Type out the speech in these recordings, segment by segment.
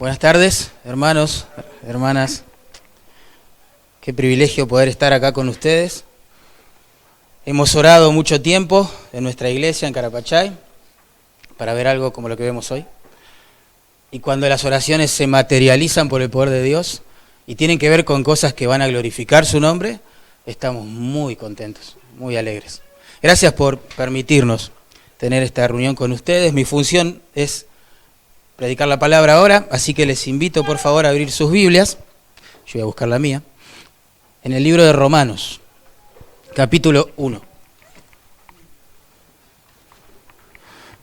Buenas tardes, hermanos, hermanas. Qué privilegio poder estar acá con ustedes. Hemos orado mucho tiempo en nuestra iglesia en Carapachay para ver algo como lo que vemos hoy. Y cuando las oraciones se materializan por el poder de Dios y tienen que ver con cosas que van a glorificar su nombre, estamos muy contentos, muy alegres. Gracias por permitirnos tener esta reunión con ustedes. Mi función es predicar la palabra ahora, así que les invito por favor a abrir sus Biblias. Yo voy a buscar la mía. En el libro de Romanos, capítulo 1.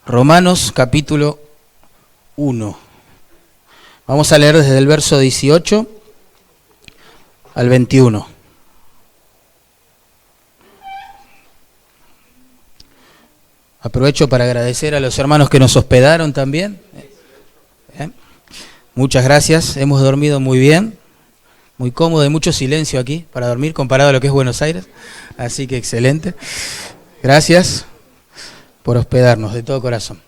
Romanos, capítulo 1. Vamos a leer desde el verso 18 al 21. Aprovecho para agradecer a los hermanos que nos hospedaron también. Muchas gracias, hemos dormido muy bien, muy cómodo, hay mucho silencio aquí para dormir comparado a lo que es Buenos Aires, así que excelente. Gracias por hospedarnos de todo corazón.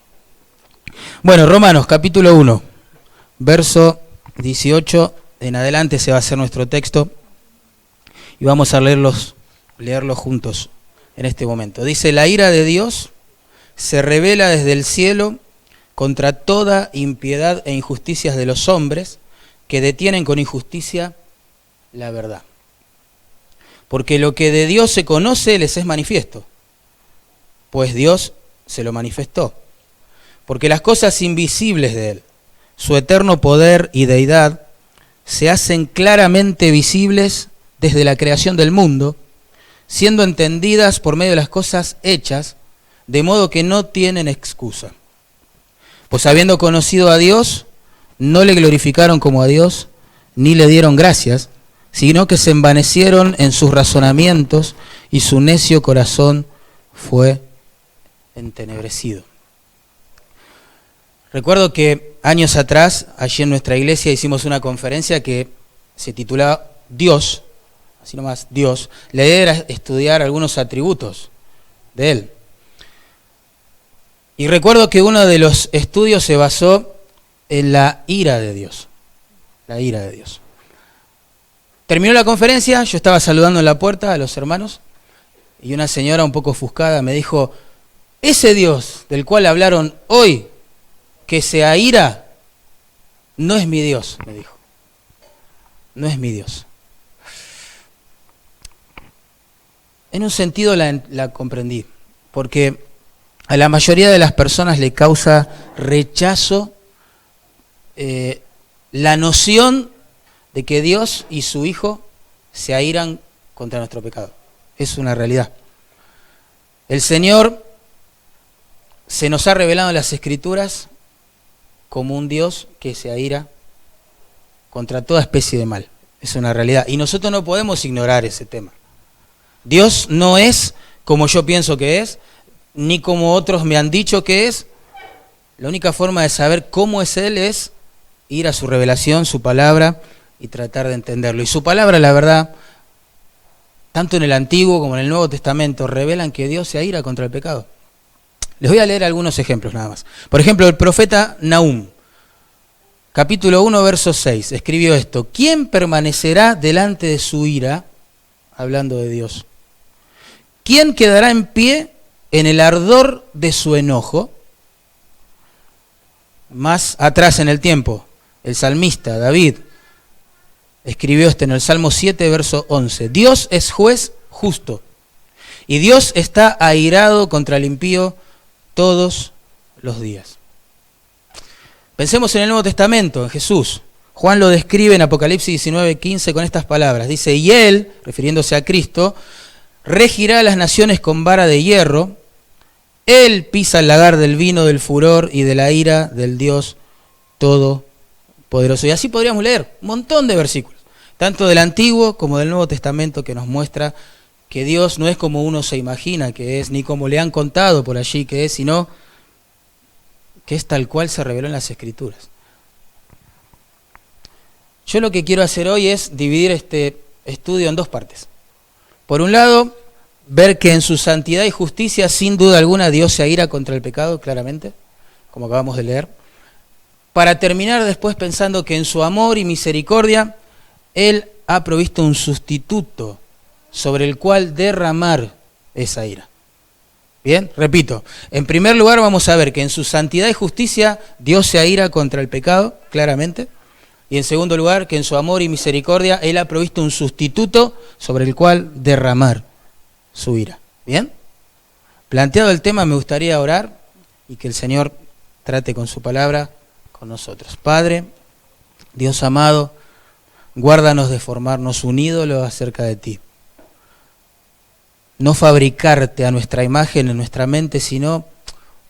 Bueno, Romanos capítulo 1, verso 18 en adelante se va a hacer nuestro texto y vamos a leerlos juntos en este momento. Dice: la ira de Dios se revela desde el cielo contra toda impiedad e injusticias de los hombres que detienen con injusticia la verdad. Porque lo que de Dios se conoce les es manifiesto, pues Dios se lo manifestó. Porque las cosas invisibles de Él, su eterno poder y deidad, se hacen claramente visibles desde la creación del mundo, siendo entendidas por medio de las cosas hechas, de modo que no tienen excusa. Pues habiendo conocido a Dios, no le glorificaron como a Dios, ni le dieron gracias, sino que se envanecieron en sus razonamientos y su necio corazón fue entenebrecido. Recuerdo que años atrás, allí en nuestra iglesia, hicimos una conferencia que se titulaba Dios, así nomás, Dios. La idea era estudiar algunos atributos de Él. Y recuerdo que uno de los estudios se basó en la ira de Dios. La ira de Dios. Terminó la conferencia, yo estaba saludando en la puerta a los hermanos y una señora un poco ofuscada me dijo: ese Dios del cual hablaron hoy, que se aira, no es mi Dios, me dijo. No es mi Dios. En un sentido la comprendí, porque a la mayoría de las personas le causa rechazo la noción de que Dios y su Hijo se airan contra nuestro pecado. Es una realidad. El Señor se nos ha revelado en las Escrituras como un Dios que se aira contra toda especie de mal. Es una realidad. Y nosotros no podemos ignorar ese tema. Dios no es como yo pienso que es, ni como otros me han dicho que es. La única forma de saber cómo es Él es ir a su revelación, su palabra, y tratar de entenderlo. Y su palabra, la verdad, tanto en el Antiguo como en el Nuevo Testamento, revelan que Dios se aira contra el pecado. Les voy a leer algunos ejemplos nada más. Por ejemplo, el profeta Nahum, capítulo 1, verso 6, escribió esto: ¿quién permanecerá delante de su ira? Hablando de Dios. ¿Quién quedará en pie en el ardor de su enojo? Más atrás en el tiempo, el salmista David escribió esto en el Salmo 7, verso 11. Dios es juez justo, y Dios está airado contra el impío todos los días. Pensemos en el Nuevo Testamento, en Jesús. Juan lo describe en Apocalipsis 19, 15 con estas palabras. Dice: y Él, refiriéndose a Cristo, regirá a las naciones con vara de hierro. Él pisa el lagar del vino del furor y de la ira del Dios Todopoderoso. Y así podríamos leer un montón de versículos, tanto del Antiguo como del Nuevo Testamento, que nos muestra que Dios no es como uno se imagina que es, ni como le han contado por allí que es, sino que es tal cual se reveló en las Escrituras. Yo lo que quiero hacer hoy es dividir este estudio en dos partes. Por un lado, ver que en su santidad y justicia, sin duda alguna, Dios se aira contra el pecado, claramente, como acabamos de leer. para terminar después pensando que en su amor y misericordia, Él ha provisto un sustituto sobre el cual derramar esa ira. Bien, repito, en primer lugar vamos a ver que en su santidad y justicia Dios se aira contra el pecado, claramente. Y en segundo lugar, que en su amor y misericordia Él ha provisto un sustituto sobre el cual derramar su ira. ¿Bien? Planteado el tema, me gustaría orar y que el Señor trate con su palabra con nosotros. Padre, Dios amado, guárdanos de formarnos un ídolo acerca de ti. No fabricarte a nuestra imagen en nuestra mente, sino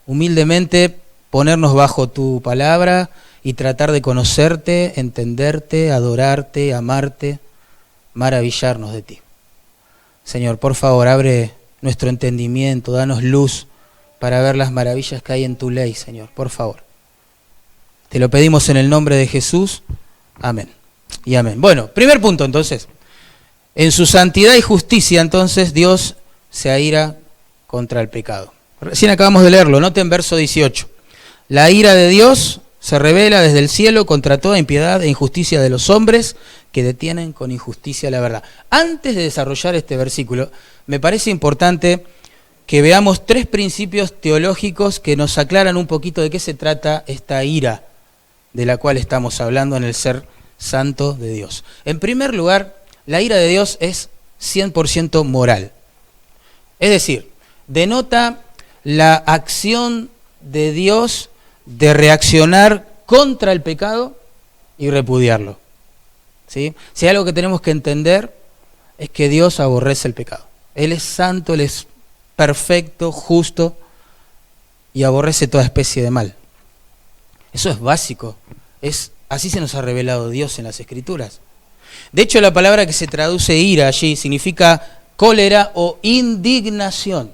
humildemente ponernos bajo tu palabra y tratar de conocerte, entenderte, adorarte, amarte, maravillarnos de ti. Señor, por favor, abre nuestro entendimiento, danos luz para ver las maravillas que hay en tu ley, Señor, por favor. Te lo pedimos en el nombre de Jesús. Amén. Y amén. Bueno, primer punto entonces. En su santidad y justicia, entonces, Dios se aira contra el pecado. Recién acabamos de leerlo, noten verso 18. La ira de Dios se revela desde el cielo contra toda impiedad e injusticia de los hombres que detienen con injusticia la verdad. Antes de desarrollar este versículo, me parece importante que veamos tres principios teológicos que nos aclaran un poquito de qué se trata esta ira de la cual estamos hablando en el ser santo de Dios. En primer lugar, la ira de Dios es 100% moral. Es decir, denota la acción de Dios de reaccionar contra el pecado y repudiarlo. ¿Sí? Si hay algo que tenemos que entender es que Dios aborrece el pecado. Él es santo, Él es perfecto, justo y aborrece toda especie de mal. Eso es básico. Así se nos ha revelado Dios en las Escrituras. De hecho, la palabra que se traduce ira allí significa cólera o indignación.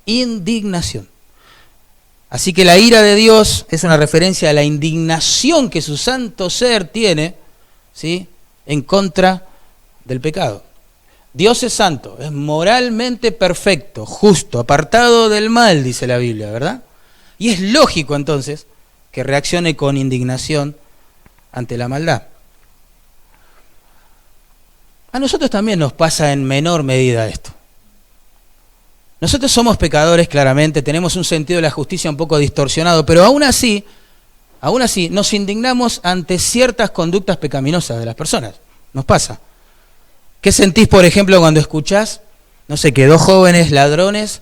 Indignación. Así que la ira de Dios es una referencia a la indignación que su santo ser tiene, ¿sí?, en contra del pecado. Dios es santo, es moralmente perfecto, justo, apartado del mal, dice la Biblia, ¿verdad? Y es lógico entonces que reaccione con indignación ante la maldad. A nosotros también nos pasa en menor medida esto. Nosotros somos pecadores, claramente, tenemos un sentido de la justicia un poco distorsionado, pero aún así nos indignamos ante ciertas conductas pecaminosas de las personas. Nos pasa. ¿Qué sentís, por ejemplo, cuando escuchás, no sé, que dos jóvenes ladrones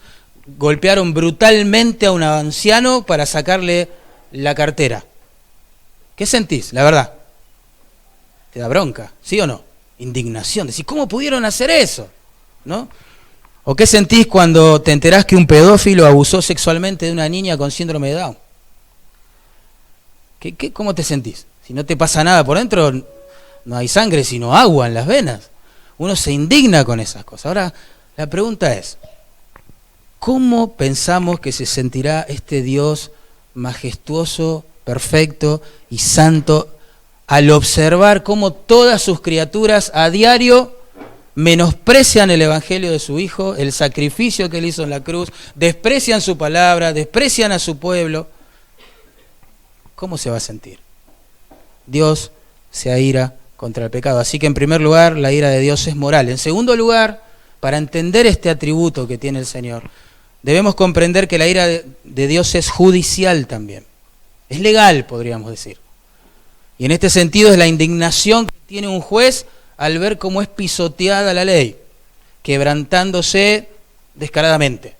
golpearon brutalmente a un anciano para sacarle la cartera? ¿Qué sentís, la verdad? Te da bronca, ¿sí o no? Indignación, decís, ¿cómo pudieron hacer eso? ¿No? ¿O qué sentís cuando te enterás que un pedófilo abusó sexualmente de una niña con síndrome de Down? ¿Cómo te sentís? Si no te pasa nada por dentro, no hay sangre, sino agua en las venas. Uno se indigna con esas cosas. Ahora, la pregunta es, ¿cómo pensamos que se sentirá este Dios majestuoso, perfecto y santo al observar cómo todas sus criaturas a diario menosprecian el evangelio de su Hijo, el sacrificio que Él hizo en la cruz, desprecian su palabra, desprecian a su pueblo? ¿Cómo se va a sentir? Dios se aira contra el pecado. Así que en primer lugar, la ira de Dios es moral. En segundo lugar, para entender este atributo que tiene el Señor, debemos comprender que la ira de Dios es judicial también. Es legal, podríamos decir. Y en este sentido es la indignación que tiene un juez al ver cómo es pisoteada la ley, quebrantándose descaradamente.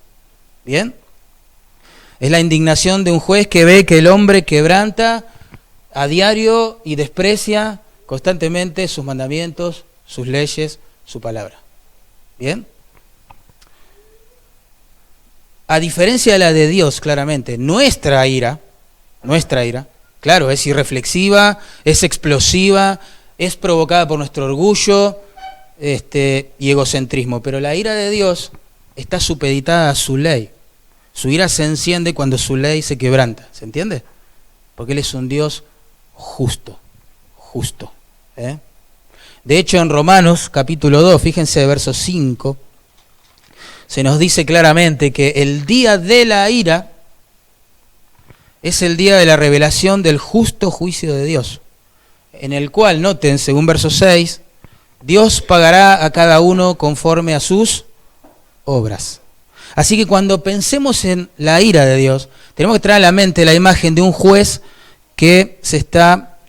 ¿Bien? Es la indignación de un juez que ve que el hombre quebranta a diario y desprecia constantemente sus mandamientos, sus leyes, su palabra. ¿Bien? A diferencia de la de Dios, claramente, nuestra ira, claro, es irreflexiva, es explosiva, es provocada por nuestro orgullo y egocentrismo, pero la ira de Dios está supeditada a su ley. Su ira se enciende cuando su ley se quebranta, ¿se entiende? Porque Él es un Dios justo. De hecho, en Romanos capítulo 2, fíjense verso 5, se nos dice claramente que el día de la ira es el día de la revelación del justo juicio de Dios, en el cual, noten, según verso 6, Dios pagará a cada uno conforme a sus obras. Así que cuando pensemos en la ira de Dios, tenemos que traer a la mente la imagen de un juez que se está,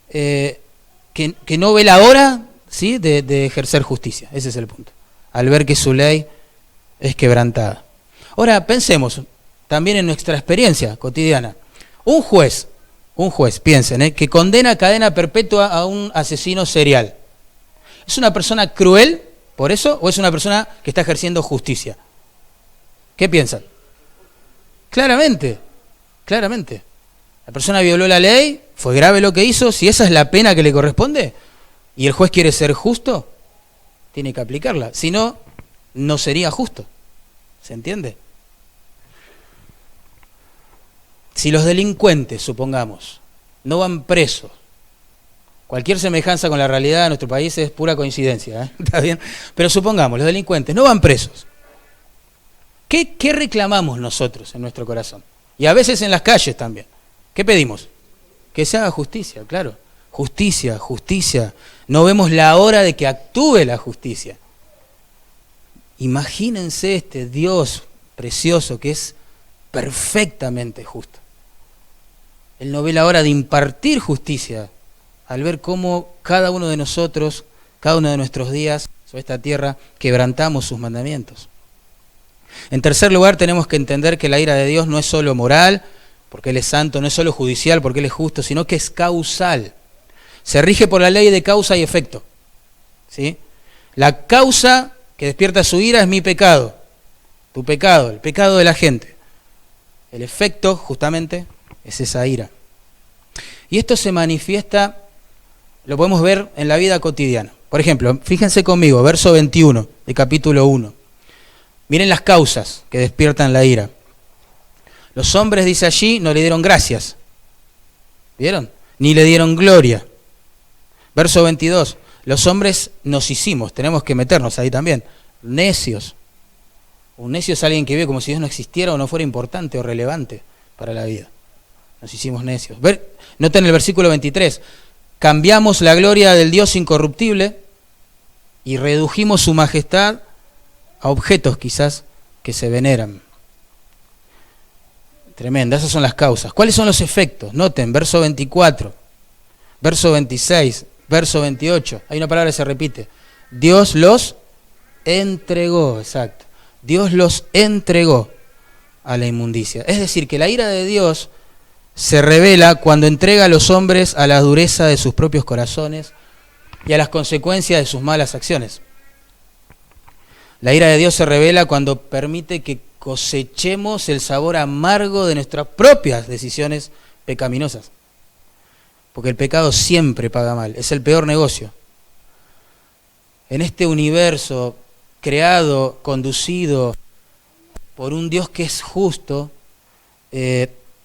que no ve la hora, ¿sí?, de ejercer justicia. Ese es el punto. Al ver que su ley es quebrantada. Ahora pensemos también en nuestra experiencia cotidiana. Un juez, piensen, que condena a cadena perpetua a un asesino serial. ¿Es una persona cruel por eso o es una persona que está ejerciendo justicia? ¿Qué piensan? Claramente. La persona violó la ley, fue grave lo que hizo, si esa es la pena que le corresponde y el juez quiere ser justo, tiene que aplicarla. Si no, no sería justo. ¿Se entiende? Si los delincuentes, supongamos, no van presos, cualquier semejanza con la realidad de nuestro país es pura coincidencia, ¿eh? ¿Está bien? Pero supongamos, los delincuentes no van presos. ¿Qué reclamamos nosotros en nuestro corazón? Y a veces en las calles también. ¿Qué pedimos? Que se haga justicia, claro. Justicia. No vemos la hora de que actúe la justicia. Imagínense este Dios precioso que es perfectamente justo. Él no ve la hora de impartir justicia al ver cómo cada uno de nosotros, cada uno de nuestros días sobre esta tierra, quebrantamos sus mandamientos. En tercer lugar, tenemos que entender que la ira de Dios no es solo moral, porque Él es santo, no es solo judicial, porque Él es justo, sino que es causal. Se rige por la ley de causa y efecto, ¿sí? La causa que despierta su ira es mi pecado, tu pecado, el pecado de la gente. El efecto, justamente, es esa ira. Y esto se manifiesta, lo podemos ver en la vida cotidiana. Por ejemplo, fíjense conmigo, verso 21 de capítulo 1. Miren las causas que despiertan la ira. Los hombres, dice allí, no le dieron gracias. ¿Vieron? Ni le dieron gloria. Verso 22. Los hombres nos hicimos, tenemos que meternos ahí también, necios. Un necio es alguien que vive como si Dios no existiera o no fuera importante o relevante para la vida. Nos hicimos necios. Noten el versículo 23. Cambiamos la gloria del Dios incorruptible y redujimos su majestad a objetos quizás que se veneran. Tremenda, esas son las causas. ¿Cuáles son los efectos? Noten, verso 24, verso 26, verso 28. Hay una palabra que se repite. Dios los entregó, exacto. Dios los entregó a la inmundicia. Es decir, que la ira de Dios se revela cuando entrega a los hombres a la dureza de sus propios corazones y a las consecuencias de sus malas acciones. La ira de Dios se revela cuando permite que cosechemos el sabor amargo de nuestras propias decisiones pecaminosas. Porque el pecado siempre paga mal, es el peor negocio. En este universo creado, conducido por un Dios que es justo,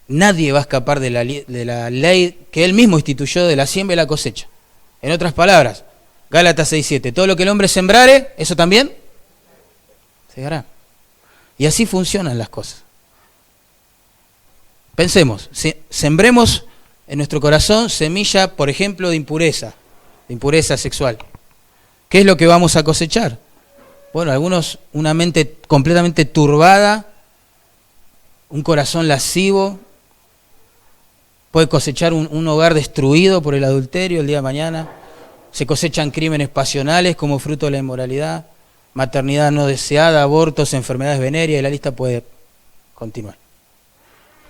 nadie va a escapar de la ley que Él mismo instituyó de la siembra y la cosecha. En otras palabras, Gálatas 6:7, todo lo que el hombre sembrare, eso también segará. Y así funcionan las cosas. Pensemos, sembremos en nuestro corazón semilla, por ejemplo, de impureza sexual. ¿Qué es lo que vamos a cosechar? Bueno, algunos una mente completamente turbada, un corazón lascivo, puede cosechar un hogar destruido por el adulterio el día de mañana, se cosechan crímenes pasionales como fruto de la inmoralidad, maternidad no deseada, abortos, enfermedades venéreas, y la lista puede continuar.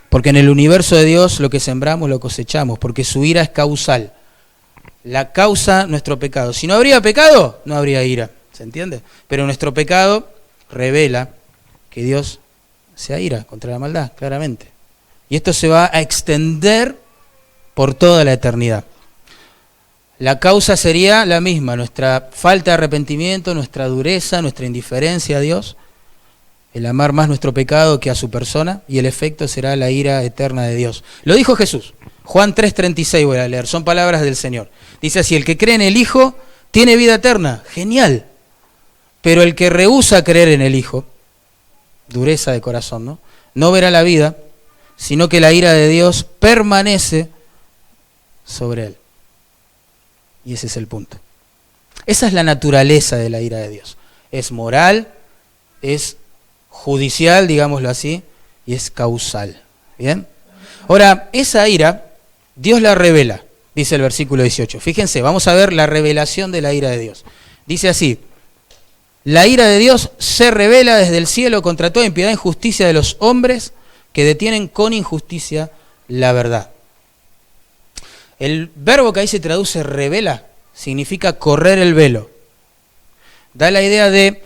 Porque en el universo de Dios lo que sembramos lo cosechamos, porque su ira es causal. La causa, nuestro pecado. Si no habría pecado, no habría ira, ¿se entiende? Pero nuestro pecado revela que Dios se aira contra la maldad, claramente. Y esto se va a extender por toda la eternidad. La causa sería la misma, nuestra falta de arrepentimiento, nuestra dureza, nuestra indiferencia a Dios, el amar más nuestro pecado que a su persona, y el efecto será la ira eterna de Dios. Lo dijo Jesús, Juan 3:36 voy a leer, son palabras del Señor. Dice así, el que cree en el Hijo tiene vida eterna, genial, pero el que rehúsa creer en el Hijo, dureza de corazón, no verá la vida, sino que la ira de Dios permanece sobre él. Y ese es el punto. Esa es la naturaleza de la ira de Dios. Es moral, es judicial, digámoslo así, y es causal. ¿Bien? Ahora, esa ira, Dios la revela, dice el versículo 18. Fíjense, vamos a ver la revelación de la ira de Dios. Dice así: la ira de Dios se revela desde el cielo contra toda impiedad e injusticia de los hombres que detienen con injusticia la verdad. El verbo que ahí se traduce revela significa correr el velo. Da la idea de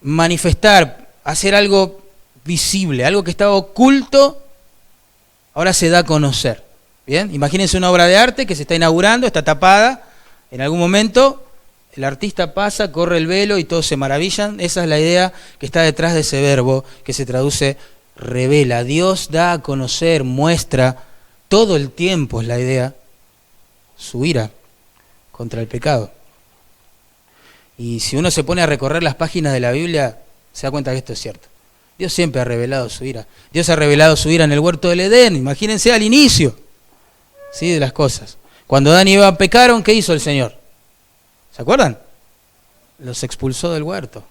manifestar, hacer algo visible, algo que estaba oculto, ahora se da a conocer. ¿Bien? Imagínense una obra de arte que se está inaugurando, está tapada, en algún momento el artista pasa, corre el velo y todos se maravillan. Esa es la idea que está detrás de ese verbo que se traduce revela. Dios da a conocer, muestra, todo el tiempo es la idea, su ira contra el pecado. Y si uno se pone a recorrer las páginas de la Biblia, se da cuenta que esto es cierto. Dios siempre ha revelado su ira. Dios ha revelado su ira en el huerto del Edén, imagínense al inicio, ¿sí?, de las cosas. Cuando Adán y Eva pecaron, ¿qué hizo el Señor? ¿Se acuerdan? Los expulsó del huerto.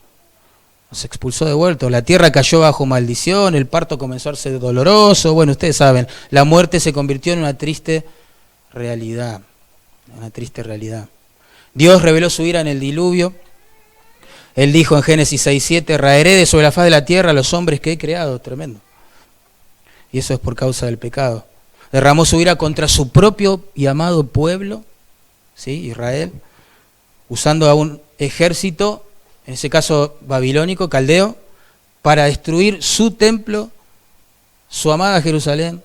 Los expulsó del huerto. La tierra cayó bajo maldición, el parto comenzó a ser doloroso. Bueno, ustedes saben, la muerte se convirtió en una triste realidad. Una triste realidad. Dios reveló su ira en el diluvio. Él dijo en Génesis 6:7, raeré de sobre la faz de la tierra a los hombres que he creado. Tremendo. Y eso es por causa del pecado. Derramó su ira contra su propio y amado pueblo, ¿sí?, Israel, usando a un ejército, en ese caso babilónico, caldeo, para destruir su templo, su amada Jerusalén.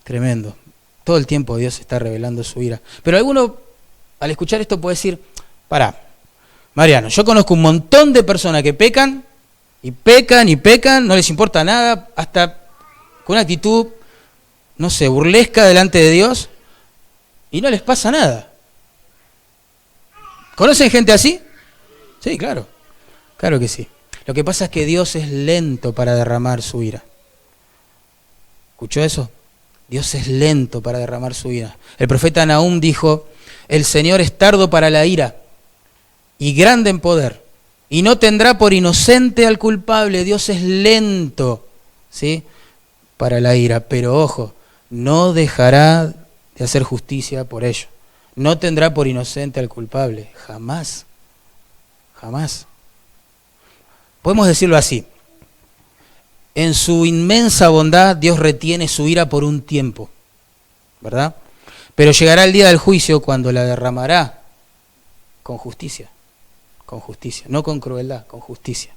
Tremendo. Todo el tiempo Dios está revelando su ira. Pero alguno, al escuchar esto, puede decir: pará, Mariano, yo conozco un montón de personas que pecan, y pecan, y pecan, no les importa nada, hasta con una actitud, no sé, burlesca delante de Dios, y no les pasa nada. ¿Conocen gente así? Sí, claro. Claro que sí. Lo que pasa es que Dios es lento para derramar su ira. ¿Escuchó eso? Dios es lento para derramar su ira. El profeta Nahum dijo: el Señor es tardo para la ira y grande en poder, y no tendrá por inocente al culpable. Dios es lento, ¿sí?, para la ira, pero ojo, no dejará de hacer justicia por ello. No tendrá por inocente al culpable, jamás, jamás. Podemos decirlo así: en su inmensa bondad Dios retiene su ira por un tiempo, ¿verdad? Pero llegará el día del juicio cuando la derramará con justicia, no con crueldad, con justicia.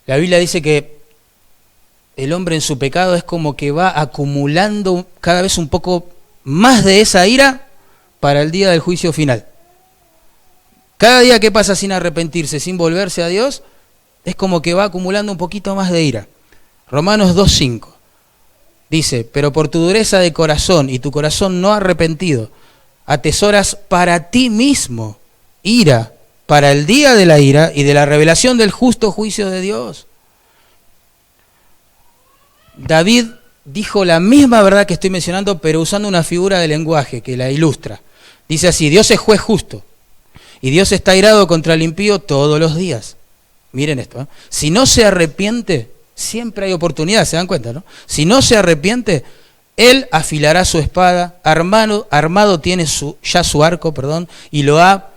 La Biblia dice que el hombre en su pecado es como que va acumulando cada vez un poco más de esa ira para el día del juicio final. Cada día que pasa sin arrepentirse, sin volverse a Dios, es como que va acumulando un poquito más de ira. Romanos 2:5 dice: pero por tu dureza de corazón y tu corazón no arrepentido, atesoras para ti mismo ira para el día de la ira y de la revelación del justo juicio de Dios. David dijo la misma verdad que estoy mencionando, pero usando una figura de lenguaje que la ilustra. Dice así: Dios es juez justo, y Dios está airado contra el impío todos los días. Miren esto, ¿eh? Si no se arrepiente, siempre hay oportunidad, ¿se dan cuenta, no? Si no se arrepiente, Él afilará su espada, armado tiene ya su arco, y lo ha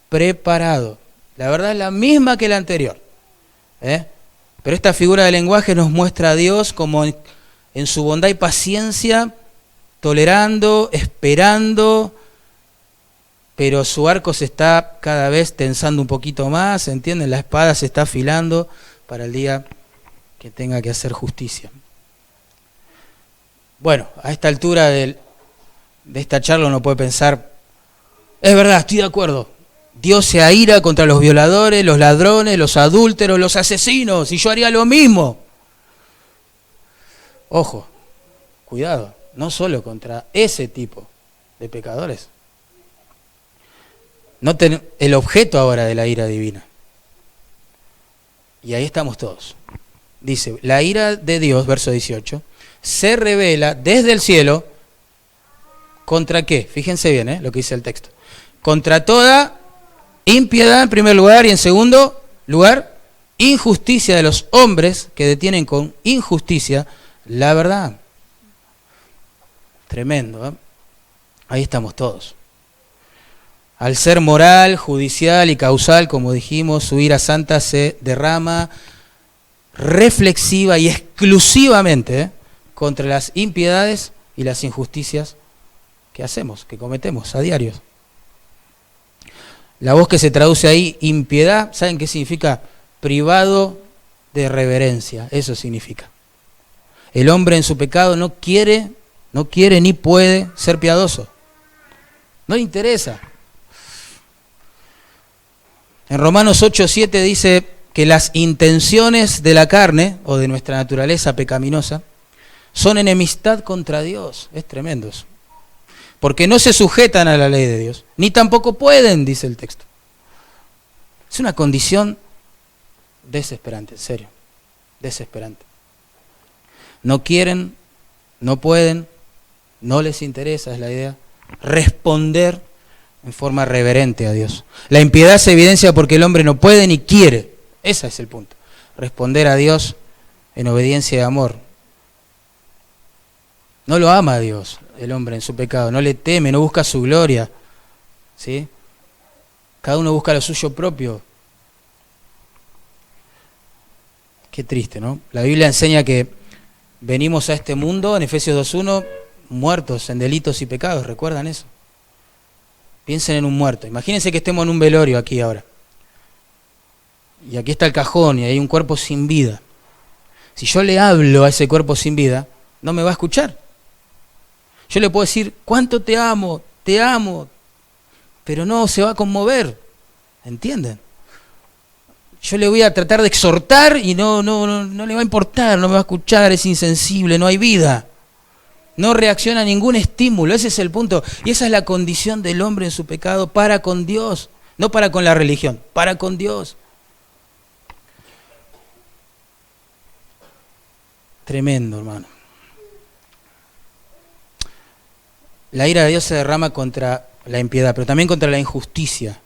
preparado. La verdad es la misma que la anterior, Pero esta figura de lenguaje nos muestra a Dios como en su bondad y paciencia, tolerando, esperando, pero su arco se está cada vez tensando un poquito más, ¿entienden? La espada se está afilando para el día que tenga que hacer justicia. Bueno, a esta altura de esta charla uno puede pensar: es verdad, estoy de acuerdo. Dios se aira contra los violadores, los ladrones, los adúlteros, los asesinos, y yo haría lo mismo. Ojo, cuidado, no solo contra ese tipo de pecadores. Noten el objeto ahora de la ira divina. Y ahí estamos todos. dice, la ira de Dios, verso 18, se revela desde el cielo, ¿contra qué? Fíjense bien lo que dice el texto. Contra toda impiedad en primer lugar y en segundo lugar, injusticia de los hombres que detienen con injusticia la verdad. Tremendo, ¿eh? Ahí estamos todos. Al ser moral, judicial y causal, como dijimos, su ira santa se derrama reflexiva y exclusivamente contra las impiedades y las injusticias que hacemos, que cometemos a diario. La voz que se traduce ahí, impiedad, ¿saben qué significa? Privado de reverencia, eso significa. El hombre en su pecado no quiere ni puede ser piadoso. No le interesa. En Romanos 8:7 dice que las intenciones de la carne o de nuestra naturaleza pecaminosa son enemistad contra Dios. Es tremendo eso. Porque no se sujetan a la ley de Dios, ni tampoco pueden, dice el texto. Es una condición desesperante, en serio, desesperante. No quieren, no pueden, no les interesa, es la idea, responder en forma reverente a Dios. La impiedad se evidencia porque el hombre no puede ni quiere, ese es el punto, responder a Dios en obediencia y amor. No lo ama a Dios el hombre en su pecado, no le teme, no busca su gloria, ¿sí? Cada uno busca lo suyo propio. Qué triste, ¿no? La Biblia enseña que venimos a este mundo, en Efesios 2:1, muertos en delitos y pecados, ¿recuerdan eso? Piensen en un muerto. Imagínense que estemos en un velorio aquí ahora. Y aquí está el cajón y hay un cuerpo sin vida. Si yo le hablo a ese cuerpo sin vida, no me va a escuchar. Yo le puedo decir, ¿cuánto te amo? Te amo. Pero no se va a conmover. ¿Entienden? Yo le voy a tratar de exhortar y no le va a importar, no me va a escuchar, es insensible, no hay vida. No reacciona a ningún estímulo, ese es el punto. Y esa es la condición del hombre en su pecado para con Dios, no para con la religión, para con Dios. Tremendo, hermano. La ira de Dios se derrama contra la impiedad, pero también contra la injusticia.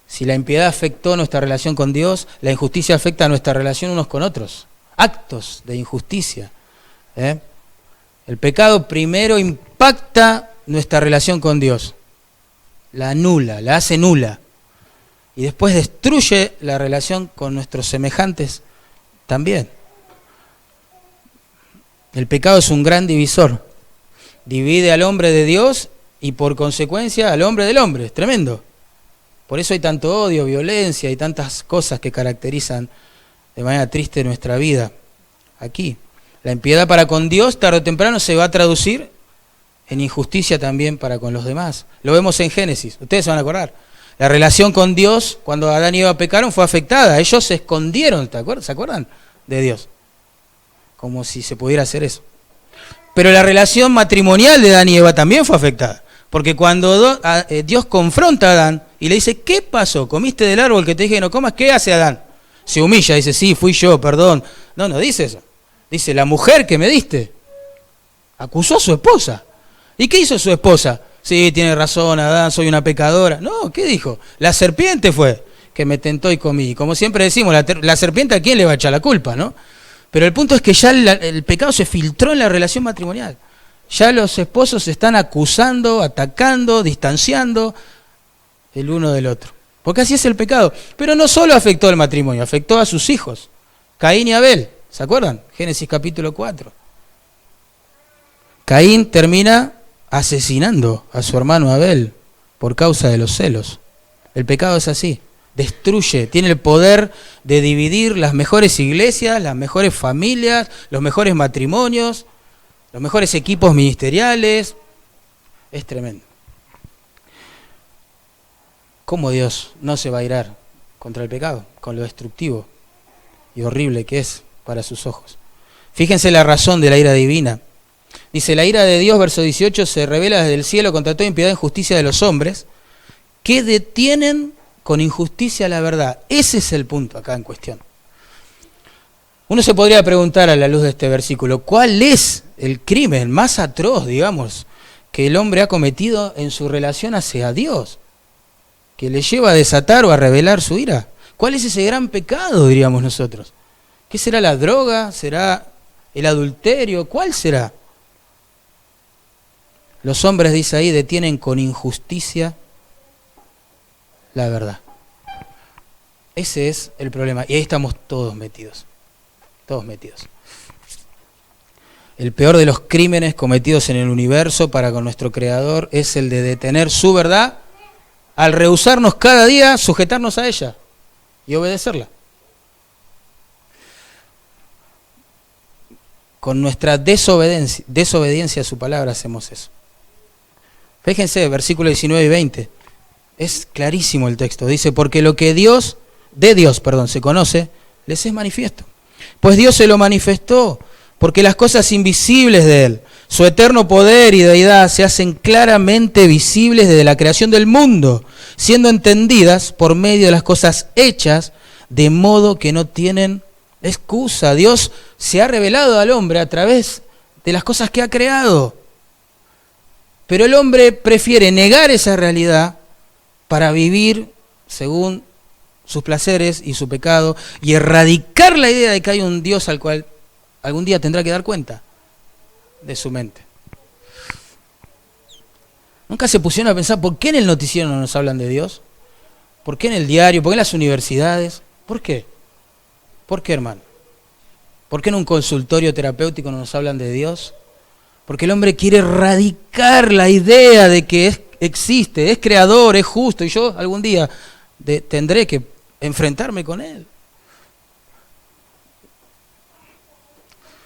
Si la impiedad afectó nuestra relación con Dios, la injusticia afecta a nuestra relación unos con otros. Actos de injusticia. El pecado primero impacta nuestra relación con Dios. La anula, la hace nula. Y después destruye la relación con nuestros semejantes también. El pecado es un gran divisor. Divide al hombre de Dios y por consecuencia al hombre del hombre. Es tremendo. Por eso hay tanto odio, violencia y tantas cosas que caracterizan de manera triste nuestra vida aquí. La impiedad para con Dios tarde o temprano se va a traducir en injusticia también para con los demás. Lo vemos en Génesis, ustedes se van a acordar. La relación con Dios, cuando Adán y Eva pecaron, fue afectada. Ellos se escondieron, ¿se acuerdan? De Dios. Como si se pudiera hacer eso. Pero la relación matrimonial de Adán y Eva también fue afectada. Porque cuando Dios confronta a Adán y le dice, ¿qué pasó? ¿Comiste del árbol que te dije que no comas? ¿Qué hace Adán? Se humilla, dice, sí, fui yo, perdón. No dice eso. Dice, la mujer que me diste acusó a su esposa. ¿Y qué hizo su esposa? Sí, tiene razón, Adán, soy una pecadora. No, ¿qué dijo? La serpiente fue que me tentó y comí. Como siempre decimos, la serpiente a quién le va a echar la culpa, ¿no? Pero el punto es que ya el pecado se filtró en la relación matrimonial. Ya los esposos se están acusando, atacando, distanciando el uno del otro. Porque así es el pecado. Pero no solo afectó al matrimonio, afectó a sus hijos, Caín y Abel. ¿Se acuerdan? Génesis capítulo 4. Caín termina asesinando a su hermano Abel por causa de los celos. El pecado es así. Destruye, tiene el poder de dividir las mejores iglesias, las mejores familias, los mejores matrimonios, los mejores equipos ministeriales. Es tremendo. ¿Cómo Dios no se va a irar contra el pecado? Con lo destructivo y horrible que es para sus ojos. Fíjense la razón de la ira divina. Dice, la ira de Dios, verso 18, se revela desde el cielo contra toda impiedad e injusticia de los hombres que detienen con injusticia la verdad. Ese es el punto acá en cuestión. Uno se podría preguntar a la luz de este versículo, ¿cuál es el crimen más atroz, digamos, que el hombre ha cometido en su relación hacia Dios, que le lleva a desatar o a revelar su ira? ¿Cuál es ese gran pecado, diríamos nosotros? ¿Qué será la droga? ¿Será el adulterio? ¿Cuál será? Los hombres, dice ahí, detienen con injusticia la verdad. Ese es el problema. Y ahí estamos todos metidos. Todos metidos. El peor de los crímenes cometidos en el universo para con nuestro Creador es el de detener su verdad al rehusarnos cada día sujetarnos a ella y obedecerla. Con nuestra desobediencia a su palabra hacemos eso. Fíjense, versículos 19 y 20. Es clarísimo el texto. Dice, porque lo que de Dios se conoce, les es manifiesto. Pues Dios se lo manifestó, porque las cosas invisibles de Él, su eterno poder y deidad, se hacen claramente visibles desde la creación del mundo, siendo entendidas por medio de las cosas hechas, de modo que no tienen excusa. Dios se ha revelado al hombre a través de las cosas que ha creado. Pero el hombre prefiere negar esa realidad para vivir según sus placeres y su pecado y erradicar la idea de que hay un Dios al cual algún día tendrá que dar cuenta de su mente. ¿Nunca se pusieron a pensar por qué en el noticiero no nos hablan de Dios? ¿Por qué en el diario? ¿Por qué en las universidades? ¿Por qué? ¿Por qué, hermano? ¿Por qué en un consultorio terapéutico no nos hablan de Dios? Porque el hombre quiere erradicar la idea de que existe, es creador, es justo, y yo algún día tendré que enfrentarme con Él.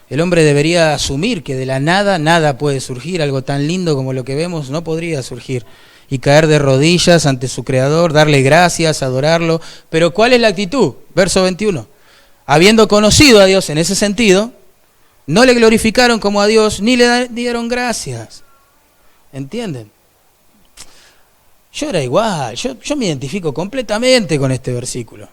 El hombre debería asumir que de la nada, nada puede surgir, algo tan lindo como lo que vemos no podría surgir, y caer de rodillas ante su Creador, darle gracias, adorarlo. Pero ¿cuál es la actitud? Verso 21. Habiendo conocido a Dios en ese sentido, no le glorificaron como a Dios, ni le dieron gracias. ¿Entienden? Yo era igual, yo me identifico completamente con este versículo.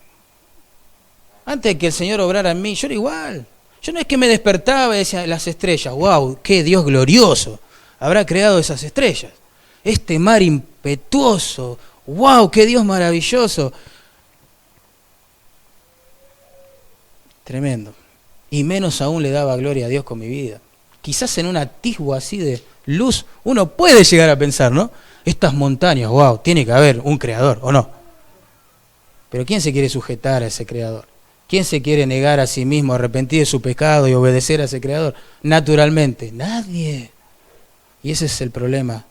Antes de que el Señor obrara en mí, yo era igual. Yo no es que me despertaba y decía, las estrellas, wow, qué Dios glorioso habrá creado esas estrellas. Este mar impetuoso, wow, qué Dios maravilloso. Tremendo. Y menos aún le daba gloria a Dios con mi vida. Quizás en un atisbo así de luz uno puede llegar a pensar, ¿no? Estas montañas, wow, tiene que haber un creador, ¿o no? Pero ¿quién se quiere sujetar a ese creador? ¿Quién se quiere negar a sí mismo, arrepentir de su pecado y obedecer a ese creador? Naturalmente, nadie. Y ese es el problema.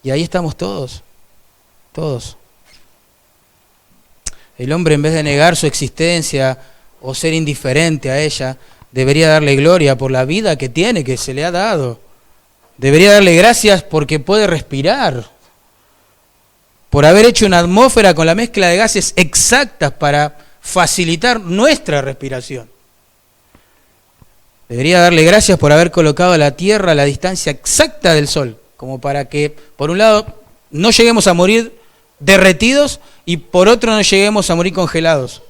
Y ahí estamos todos, todos. El hombre, en vez de negar su existencia o ser indiferente a ella, debería darle gloria por la vida que tiene, que se le ha dado. Debería darle gracias porque puede respirar, por haber hecho una atmósfera con la mezcla de gases exactas para facilitar nuestra respiración. Debería darle gracias por haber colocado a la Tierra a la distancia exacta del Sol, como para que, por un lado, no lleguemos a morir derretidos y por otro no lleguemos a morir congelados.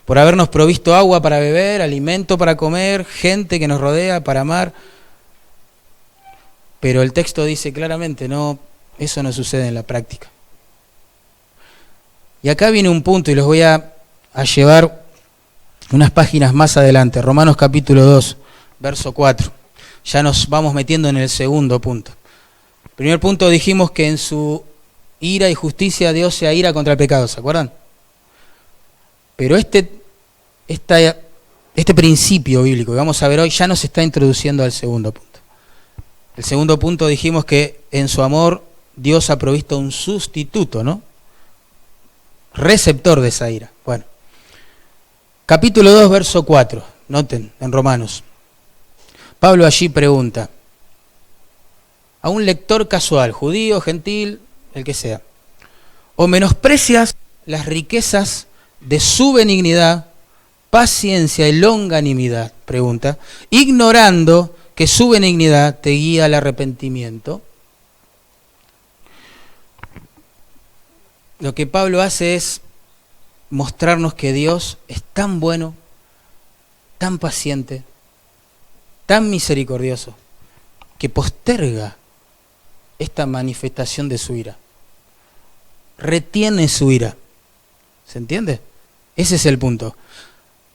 Por habernos provisto agua para beber, alimento para comer, gente que nos rodea para amar. Pero el texto dice claramente, no, eso no sucede en la práctica. Y acá viene un punto y los voy a llevar unas páginas más adelante, Romanos capítulo 2, verso 4. Ya nos vamos metiendo en el segundo punto. El primer punto dijimos que en su ira y justicia Dios se aira contra el pecado, ¿se acuerdan? Pero este principio bíblico que vamos a ver hoy ya nos está introduciendo al segundo punto. El segundo punto dijimos que en su amor Dios ha provisto un sustituto, ¿no? Receptor de esa ira. Bueno, capítulo 2, verso 4, noten, en Romanos. Pablo allí pregunta a un lector casual, judío, gentil, el que sea, ¿o menosprecias las riquezas de su benignidad, paciencia y longanimidad? Pregunta, ignorando que su benignidad te guía al arrepentimiento. Lo que Pablo hace es mostrarnos que Dios es tan bueno, tan paciente, tan misericordioso, que posterga esta manifestación de su ira. Retiene su ira. ¿Se entiende? Ese es el punto.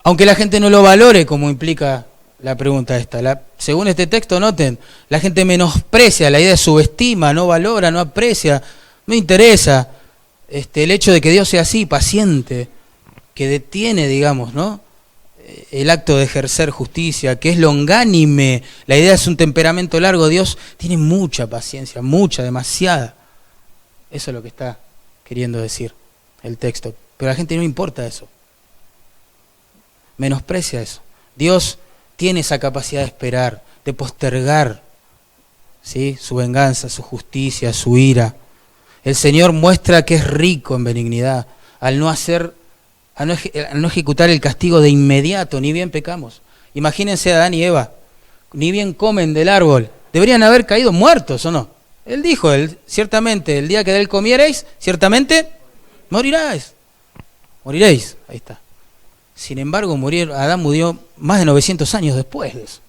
Aunque la gente no lo valore, como implica la pregunta esta. Según este texto, noten, la gente menosprecia, la idea subestima, no valora, no aprecia, no interesa el hecho de que Dios sea así, paciente, que detiene, digamos, ¿no?, el acto de ejercer justicia, que es longánime. La idea es un temperamento largo. Dios tiene mucha paciencia, mucha, demasiada. Eso es lo que está queriendo decir el texto. Pero a la gente no importa eso. Menosprecia eso. Dios tiene esa capacidad de esperar, de postergar, ¿sí?, su venganza, su justicia, su ira. El Señor muestra que es rico en benignidad al no ejecutar el castigo de inmediato, ni bien pecamos. Imagínense a Adán y Eva, ni bien comen del árbol, deberían haber caído muertos, ¿o no? Él dijo, ciertamente, el día que de él comiereis, ciertamente moriréis. Moriréis, ahí está. Sin embargo, Adán murió más de 900 años después de eso.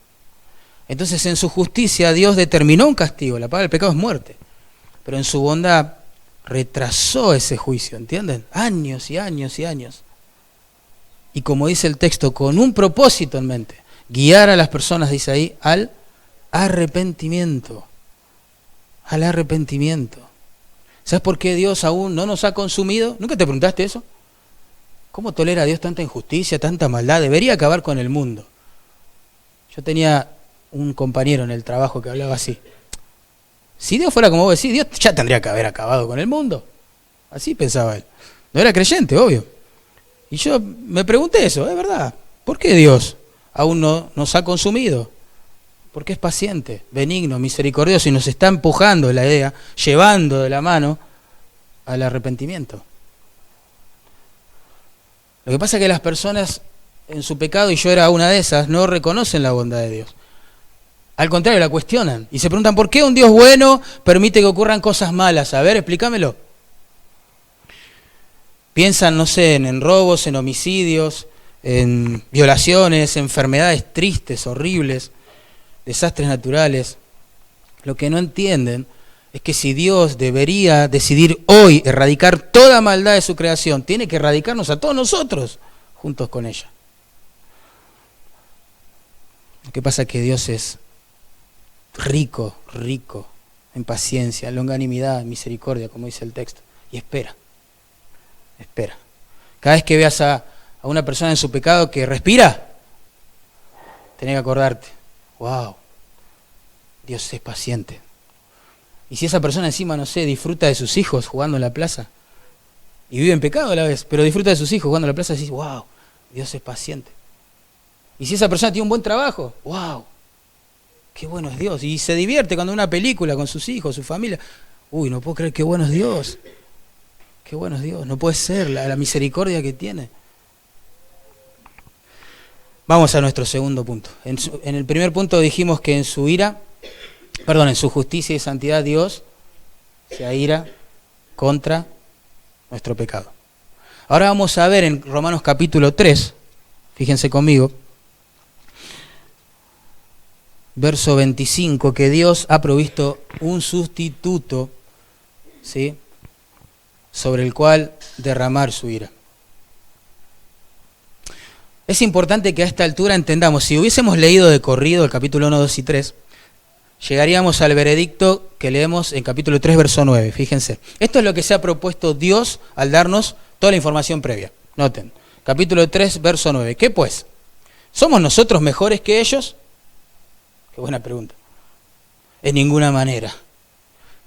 Entonces, en su justicia, Dios determinó un castigo. La paga del pecado es muerte. Pero en su bondad retrasó ese juicio, ¿entienden? Años y años y años. Y como dice el texto, con un propósito en mente, guiar a las personas, dice ahí, al arrepentimiento. Al arrepentimiento. ¿Sabes por qué Dios aún no nos ha consumido? ¿Nunca te preguntaste eso? ¿Cómo tolera a Dios tanta injusticia, tanta maldad? Debería acabar con el mundo. Yo tenía un compañero en el trabajo que hablaba así. Si Dios fuera como vos decís, Dios ya tendría que haber acabado con el mundo. Así pensaba él. No era creyente, obvio. Y yo me pregunté eso, es verdad. ¿Por qué Dios aún no nos ha consumido? Porque es paciente, benigno, misericordioso y nos está empujando la idea, llevando de la mano al arrepentimiento. Lo que pasa es que las personas en su pecado, y yo era una de esas, no reconocen la bondad de Dios. Al contrario, la cuestionan y se preguntan, ¿por qué un Dios bueno permite que ocurran cosas malas? A ver, explícamelo. Piensan, no sé, en robos, en homicidios, en violaciones, enfermedades tristes, horribles, desastres naturales. Lo que no entienden es que si Dios debería decidir hoy erradicar toda maldad de su creación, tiene que erradicarnos a todos nosotros juntos con ella. Lo que pasa es que Dios es rico, rico en paciencia, en longanimidad, en misericordia, como dice el texto, y espera. Espera. Cada vez que veas a una persona en su pecado que respira, tenés que acordarte, wow, Dios es paciente. Y si esa persona encima, no sé, disfruta de sus hijos jugando en la plaza, y vive en pecado a la vez, pero disfruta de sus hijos jugando en la plaza, decís, wow, Dios es paciente. Y si esa persona tiene un buen trabajo, wow, qué bueno es Dios. Y se divierte cuando ve una película con sus hijos, su familia, uy, no puedo creer qué bueno es Dios. Qué bueno es Dios, no puede ser la misericordia que tiene. Vamos a nuestro segundo punto. En el primer punto dijimos que en su justicia y santidad Dios se aira contra nuestro pecado. Ahora vamos a ver en Romanos capítulo 3, fíjense conmigo, verso 25, que Dios ha provisto un sustituto, ¿sí?, sobre el cual derramar su ira. Es importante que a esta altura entendamos, si hubiésemos leído de corrido el capítulo 1, 2 y 3, llegaríamos al veredicto que leemos en capítulo 3, verso 9. Fíjense, esto es lo que se ha propuesto Dios al darnos toda la información previa. Noten, capítulo 3, verso 9. ¿Qué pues? ¿Somos nosotros mejores que ellos? Qué buena pregunta. En ninguna manera.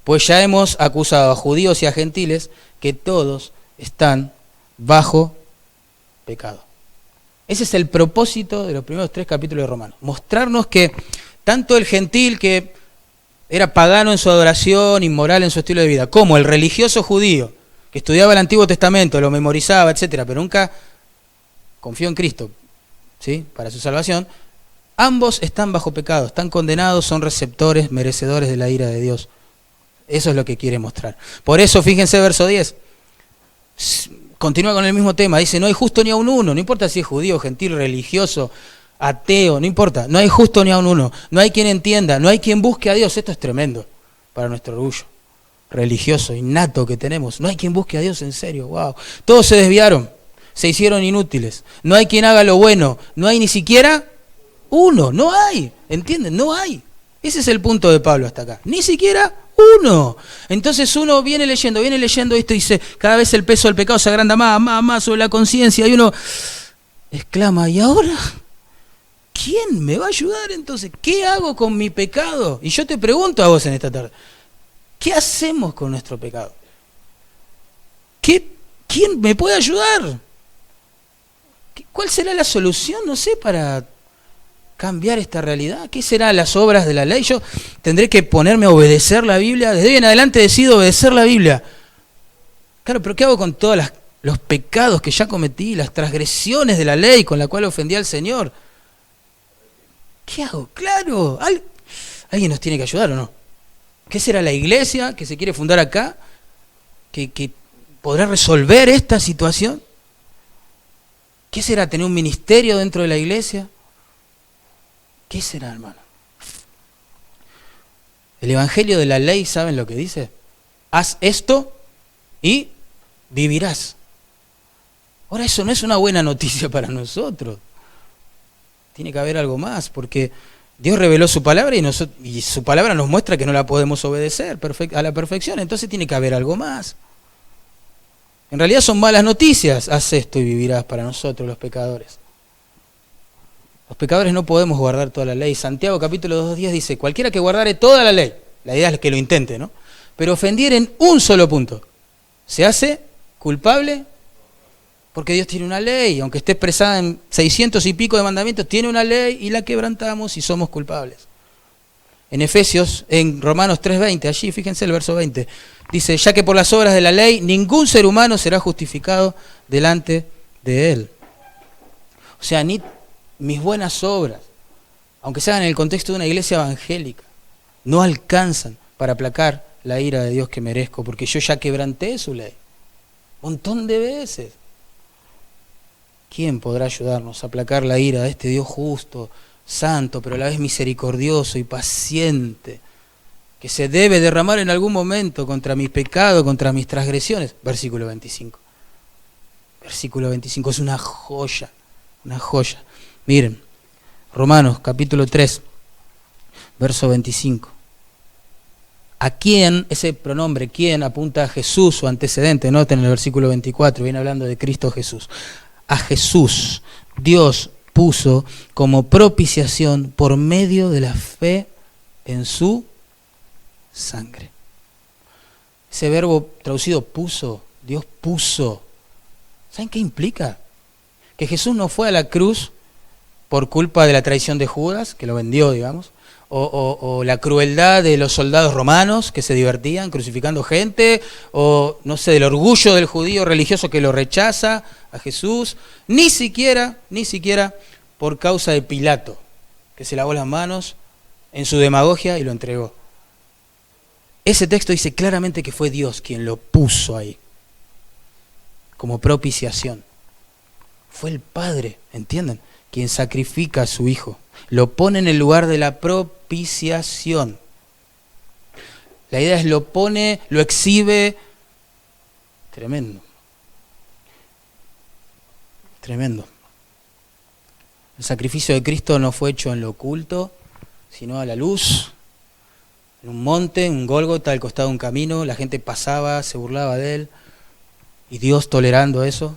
Pues ya hemos acusado a judíos y a gentiles que todos están bajo pecado. Ese es el propósito de los primeros 3 capítulos de Romanos. Mostrarnos que tanto el gentil, que era pagano en su adoración, inmoral en su estilo de vida, como el religioso judío, que estudiaba el Antiguo Testamento, lo memorizaba, etcétera, pero nunca confió en Cristo, ¿sí?, para su salvación, ambos están bajo pecado, están condenados, son receptores, merecedores de la ira de Dios. Eso es lo que quiere mostrar. Por eso, fíjense verso 10. Continúa con el mismo tema. Dice, no hay justo ni a un uno. No importa si es judío, gentil, religioso, ateo, no importa, no hay justo ni aun uno, no hay quien entienda, no hay quien busque a Dios. Esto es tremendo para nuestro orgullo religioso, innato que tenemos. No hay quien busque a Dios en serio, wow. Todos se desviaron, se hicieron inútiles, no hay quien haga lo bueno, no hay ni siquiera uno, no hay, ¿entienden? No hay. Ese es el punto de Pablo hasta acá, ni siquiera uno. Entonces uno viene leyendo esto y dice, cada vez el peso del pecado se agranda más sobre la conciencia, y uno exclama, ¿y ahora? ¿Quién me va a ayudar entonces? ¿Qué hago con mi pecado? Y yo te pregunto a vos en esta tarde, ¿qué hacemos con nuestro pecado? ¿Quién me puede ayudar? ¿Cuál será la solución, no sé, para cambiar esta realidad? ¿Qué serán las obras de la ley? Yo tendré que ponerme a obedecer la Biblia. Desde hoy en adelante decido obedecer la Biblia. Claro, pero ¿qué hago con todos los pecados que ya cometí, las transgresiones de la ley con la cual ofendí al Señor? ¿Qué hago? Claro, alguien nos tiene que ayudar, ¿o no? ¿Qué será la iglesia que se quiere fundar acá? ¿Que podrá resolver esta situación? ¿Qué será tener un ministerio dentro de la iglesia? ¿Qué será, hermano? El evangelio de la ley, ¿saben lo que dice? Haz esto y vivirás. Ahora, eso no es una buena noticia para nosotros. Tiene que haber algo más, porque Dios reveló su palabra y su palabra nos muestra que no la podemos obedecer a la perfección, entonces tiene que haber algo más. En realidad son malas noticias, haz esto y vivirás para nosotros los pecadores. Los pecadores no podemos guardar toda la ley. Santiago capítulo 2:10 dice, cualquiera que guardare toda la ley, la idea es que lo intente, ¿no? Pero ofendiere en un solo punto, se hace culpable. Porque Dios tiene una ley, aunque esté expresada en 600 y pico de mandamientos, tiene una ley y la quebrantamos y somos culpables. En Romanos 3:20, allí fíjense el verso 20, dice, ya que por las obras de la ley ningún ser humano será justificado delante de él. O sea, ni mis buenas obras, aunque se hagan en el contexto de una iglesia evangélica, no alcanzan para aplacar la ira de Dios que merezco, porque yo ya quebranté su ley un montón de veces. ¿Quién podrá ayudarnos a aplacar la ira de este Dios justo, santo, pero a la vez misericordioso y paciente, que se debe derramar en algún momento contra mis pecados, contra mis transgresiones? Versículo 25. Versículo 25 es una joya, una joya. Miren, Romanos capítulo 3, verso 25. ¿A quién? Ese pronombre, ¿quién? Apunta a Jesús, su antecedente. Noten en el versículo 24, viene hablando de Cristo Jesús. A Jesús Dios puso como propiciación por medio de la fe en su sangre. Ese verbo traducido puso, Dios puso. ¿Saben qué implica? Que Jesús no fue a la cruz por culpa de la traición de Judas, que lo vendió, digamos, o la crueldad de los soldados romanos que se divertían crucificando gente, o no sé, del orgullo del judío religioso que lo rechaza a Jesús, ni siquiera por causa de Pilato, que se lavó las manos en su demagogia y lo entregó. Ese texto dice claramente que fue Dios quien lo puso ahí, como propiciación. Fue el Padre, ¿entienden?, quien sacrifica a su Hijo. Lo pone en el lugar de la propiciación. La idea es lo pone, lo exhibe. Tremendo. Tremendo. El sacrificio de Cristo no fue hecho en lo oculto, sino a la luz, en un monte, en un Gólgota, al costado de un camino. La gente pasaba, se burlaba de él, y Dios tolerando eso.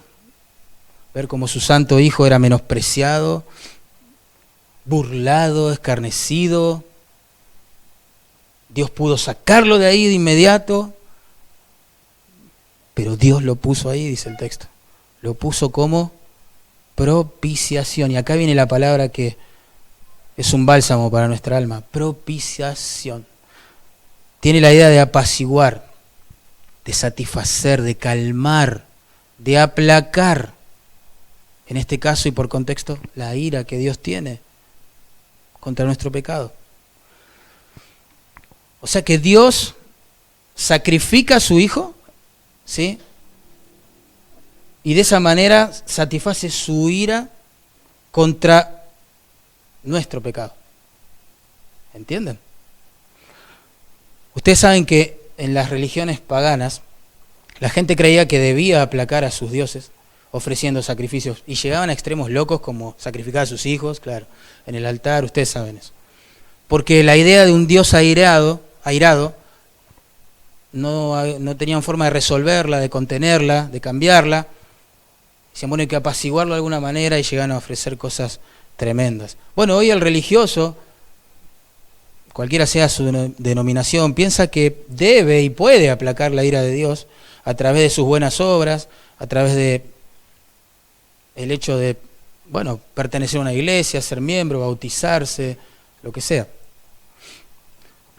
Ver cómo su santo Hijo era menospreciado, burlado, escarnecido. Dios pudo sacarlo de ahí de inmediato, pero Dios lo puso ahí, dice el texto. Lo puso como propiciación. Y acá viene la palabra que es un bálsamo para nuestra alma. Propiciación. Tiene la idea de apaciguar, de satisfacer, de calmar, de aplacar. En este caso y por contexto, la ira que Dios tiene contra nuestro pecado. O sea que Dios sacrifica a su Hijo, ¿sí?, y de esa manera satisface su ira contra nuestro pecado. ¿Entienden? Ustedes saben que en las religiones paganas la gente creía que debía aplacar a sus dioses ofreciendo sacrificios y llegaban a extremos locos como sacrificar a sus hijos, claro, en el altar, ustedes saben eso. Porque la idea de un Dios airado no tenían forma de resolverla, de contenerla, de cambiarla. Decían, bueno, hay que apaciguarlo de alguna manera y llegan a ofrecer cosas tremendas. Bueno, hoy el religioso, cualquiera sea su denominación, piensa que debe y puede aplacar la ira de Dios a través de sus buenas obras, a través de el hecho de, bueno, pertenecer a una iglesia, ser miembro, bautizarse, lo que sea.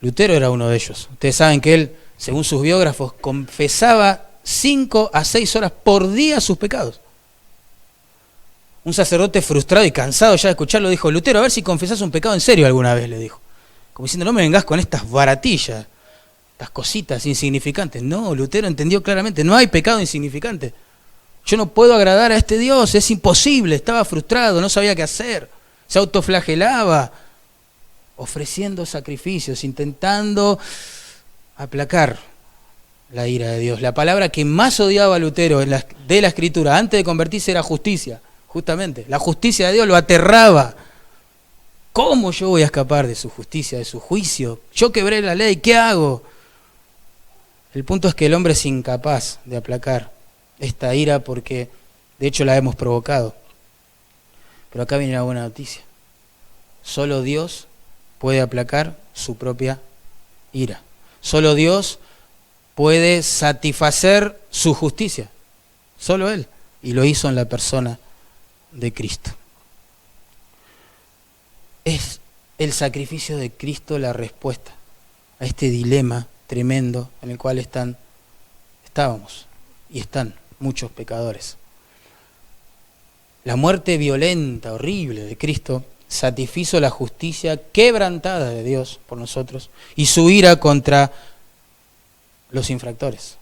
Lutero era uno de ellos. Ustedes saben que él, según sus biógrafos, confesaba 5 a 6 horas por día sus pecados. Un sacerdote frustrado y cansado ya de escucharlo dijo, Lutero, a ver si confesás un pecado en serio alguna vez, le dijo. Como diciendo, no me vengas con estas baratillas, estas cositas insignificantes. No, Lutero entendió claramente, no hay pecado insignificante. Yo no puedo agradar a este Dios, es imposible, estaba frustrado, no sabía qué hacer, se autoflagelaba, ofreciendo sacrificios, intentando aplacar la ira de Dios. La palabra que más odiaba a Lutero de la Escritura antes de convertirse era justicia, justamente. La justicia de Dios lo aterraba. ¿Cómo yo voy a escapar de su justicia, de su juicio? Yo quebré la ley, ¿qué hago? El punto es que el hombre es incapaz de aplacar esta ira porque de hecho la hemos provocado. Pero acá viene la buena noticia. Solo Dios puede aplacar su propia ira. Solo Dios puede satisfacer su justicia. Solo Él. Y lo hizo en la persona de Cristo. Es el sacrificio de Cristo la respuesta a este dilema tremendo en el cual estábamos y están muchos pecadores. La muerte violenta, horrible de Cristo satisfizo la justicia quebrantada de Dios por nosotros y su ira contra los infractores.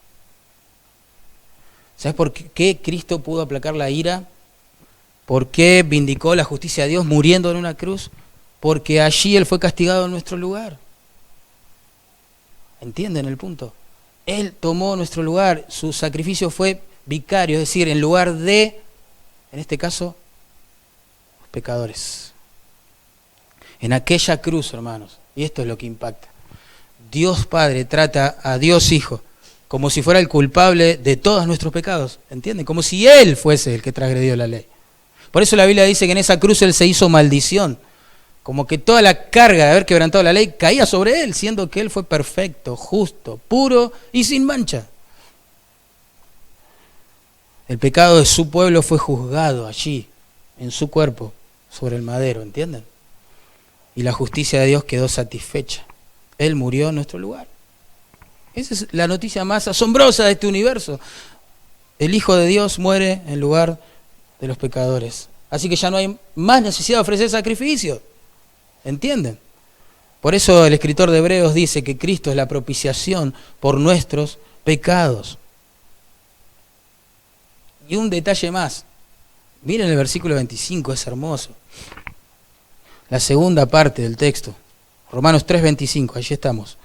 ¿Sabes por qué Cristo pudo aplacar la ira? ¿Por qué vindicó la justicia de Dios muriendo en una cruz? Porque allí Él fue castigado en nuestro lugar. ¿Entienden el punto? Él tomó nuestro lugar, su sacrificio fue vicario, es decir, en lugar de, en este caso, los pecadores. En aquella cruz, hermanos, y esto es lo que impacta, Dios Padre trata a Dios Hijo como si fuera el culpable de todos nuestros pecados, ¿entienden? Como si Él fuese el que transgredió la ley. Por eso la Biblia dice que en esa cruz Él se hizo maldición, como que toda la carga de haber quebrantado la ley caía sobre Él, siendo que Él fue perfecto, justo, puro y sin mancha. El pecado de su pueblo fue juzgado allí, en su cuerpo, sobre el madero, ¿entienden? Y la justicia de Dios quedó satisfecha. Él murió en nuestro lugar. Esa es la noticia más asombrosa de este universo. El Hijo de Dios muere en lugar de los pecadores. Así que ya no hay más necesidad de ofrecer sacrificio. ¿Entienden? Por eso el escritor de Hebreos dice que Cristo es la propiciación por nuestros pecados. Y un detalle más. Miren el versículo 25, es hermoso. La segunda parte del texto. Romanos 3:25, allí estamos.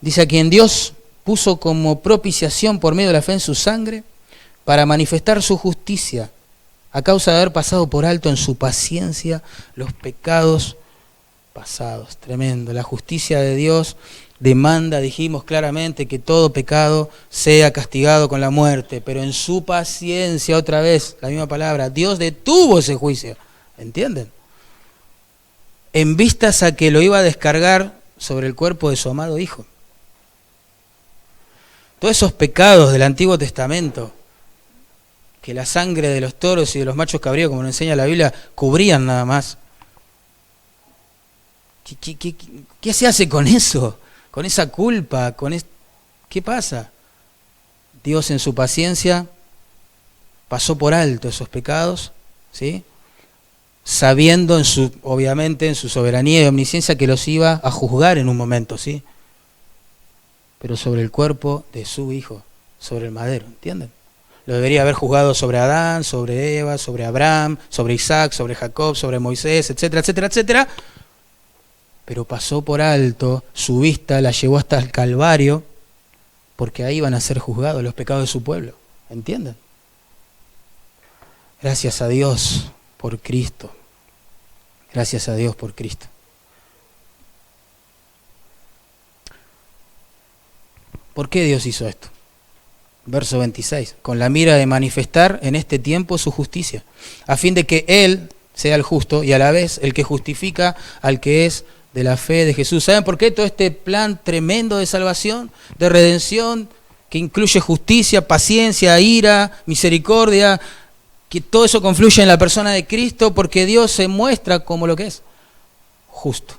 Dice: a quien Dios puso como propiciación por medio de la fe en su sangre, para manifestar su justicia, a causa de haber pasado por alto en su paciencia los pecados pasados. Tremendo. La justicia de Dios demanda, dijimos claramente, que todo pecado sea castigado con la muerte, pero en su paciencia, otra vez, la misma palabra, Dios detuvo ese juicio. ¿Entienden? En vistas a que lo iba a descargar sobre el cuerpo de su amado Hijo. Todos esos pecados del Antiguo Testamento, que la sangre de los toros y de los machos cabríos, como nos enseña la Biblia, cubrían nada más. ¿Qué se hace con eso? Con esa culpa, ¿qué pasa? Dios en su paciencia pasó por alto esos pecados, ¿sí? Sabiendo obviamente en su soberanía y omnisciencia que los iba a juzgar en un momento, ¿sí? Pero sobre el cuerpo de su Hijo, sobre el madero, ¿entienden? lo debería haber juzgado sobre Adán, sobre Eva, sobre Abraham, sobre Isaac, sobre Jacob, sobre Moisés, etcétera, etcétera, etcétera. Pero pasó por alto, su vista la llevó hasta el Calvario, porque ahí van a ser juzgados los pecados de su pueblo. ¿Entienden? Gracias a Dios por Cristo. Gracias a Dios por Cristo. ¿Por qué Dios hizo esto? Verso 26. Con la mira de manifestar en este tiempo su justicia, a fin de que Él sea el justo y a la vez el que justifica al que es de la fe de Jesús. ¿Saben por qué todo este plan tremendo de salvación, de redención, que incluye justicia, paciencia, ira, misericordia, que todo eso confluye en la persona de Cristo? Porque Dios se muestra como lo que es, justo,